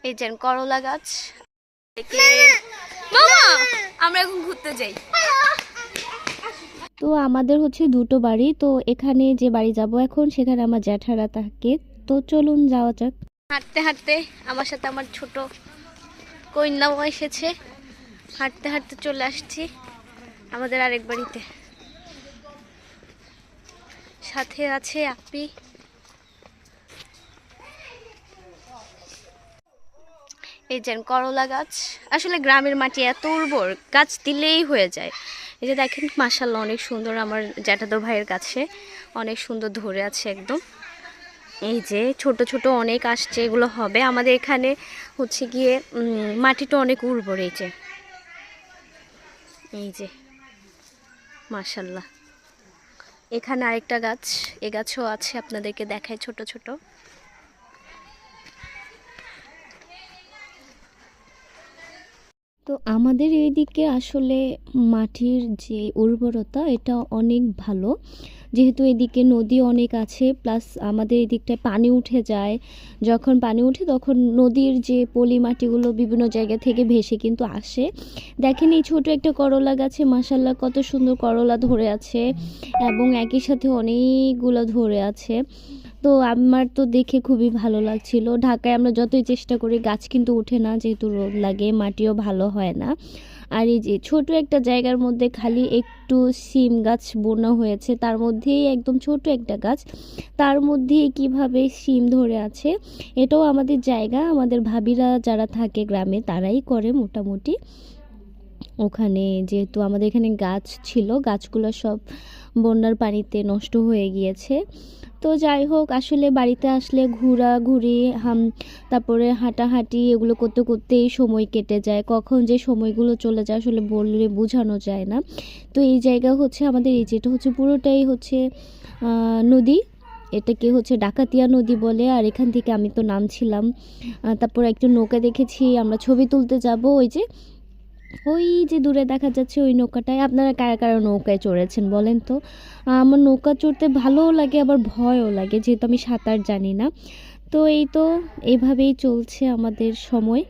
এই যে করলা গাছ। মামা আমরা এখন ঘুরতে যাই। তো আমাদের হচ্ছে দুটো বাড়ি, তো এখানে যে বাড়ি যাব এখন সেখানে আমার জ্যাঠারা থাকে। তো চলুন যাওয়া যাক। হাঁটতে হাঁটতে আমার সাথে আমার ছোট কন্যাও এসেছে। হাঁটতে হাঁটতে চলে আসছি আমাদের আরেক বাড়িতে। সাথে আছে আপি। এই যে করলা গাছ। আসলে গ্রামের মাটি এত উর্বর, গাছ দিলেই হয়ে যায়। এই যে দেখেন মাশাআল্লাহ অনেক সুন্দর, আমার জ্যাঠাতো ভাইয়ের কাছে অনেক সুন্দর ধরে আছে একদম। এই যে ছোট ছোট অনেক আসছে, এগুলো হবে আমাদের এখানে হচ্ছে গিয়ে মাটিটা অনেক উর্বর। এই যে মাশাআল্লাহ এখানে আরেকটা গাছ, এ গাছও আছে, আপনাদেরকে দেখায় ছোট ছোট। তো আমাদের এইদিকে আসলে মাটির যে উর্বরতা এটা অনেক ভালো, যেহেতু এদিকে নদী অনেক আছে, প্লাস আমাদের এদিকটায় পানি উঠে যায়। যখন পানি উঠে তখন নদীর যে পলি মাটিগুলো বিভিন্ন জায়গা থেকে ভেসে কিন্তু আসে। দেখেন এই ছোট একটা করলা গাছে মাশাআল্লাহ কত সুন্দর করলা ধরে আছে, এবং একই সাথে অনেকগুলো ধরে আছে। তো আমার তো দেখে খুবই ভালো লাগছিল। ঢাকায় আমরা যতই চেষ্টা করি গাছ কিন্তু ওঠে না, যেহেতু রোদ লাগে, মাটিও ভালো হয় না। আর এই যে ছোট একটা জায়গার মধ্যে খালি একটু সিম গাছ বোনা হয়েছে, তার মধ্যেই একদম ছোট একটা গাছ, তার মধ্যেই কিভাবে সিম ধরে আছে। এটাও আমাদের জায়গা, আমাদের ভাবিরা যারা থাকে গ্রামে তারাই করে মোটামুটি। ওখানে যেহেতু আমাদের এখানে গাছ ছিল, গাছগুলো সব বন্যার পানিতে নষ্ট হয়ে গিয়েছে। তো যাই হোক, আসলে বাড়িতে আসলে ঘোরাঘুরি তারপরে হাঁটাহাঁটি এগুলো করতে করতেই সময় কেটে যায়, কখন যে সময়গুলো চলে যায় আসলে বললে বোঝানো যায় না। তো এই জায়গা হচ্ছে আমাদের, এই যেটা হচ্ছে পুরোটাই হচ্ছে নদী, এটাকে হচ্ছে ডাকাতিয়া নদী বলে। আর এখান থেকে আমি তো নামছিলাম, তারপর একটা নৌকা দেখেছি, আমরা ছবি তুলতে যাব। ওই যে দূরে দেখা যাচ্ছে ওই নৌকাটায়। আপনারা কারা কারা নৌকায় চড়েছেন বলেন তো? আমার নৌকা চড়তে ভালোও লাগে আবার ভয়ও লাগে, যেহেতু আমি সাঁতার জানি না। তো এই তো এইভাবেই চলছে আমাদের সময়।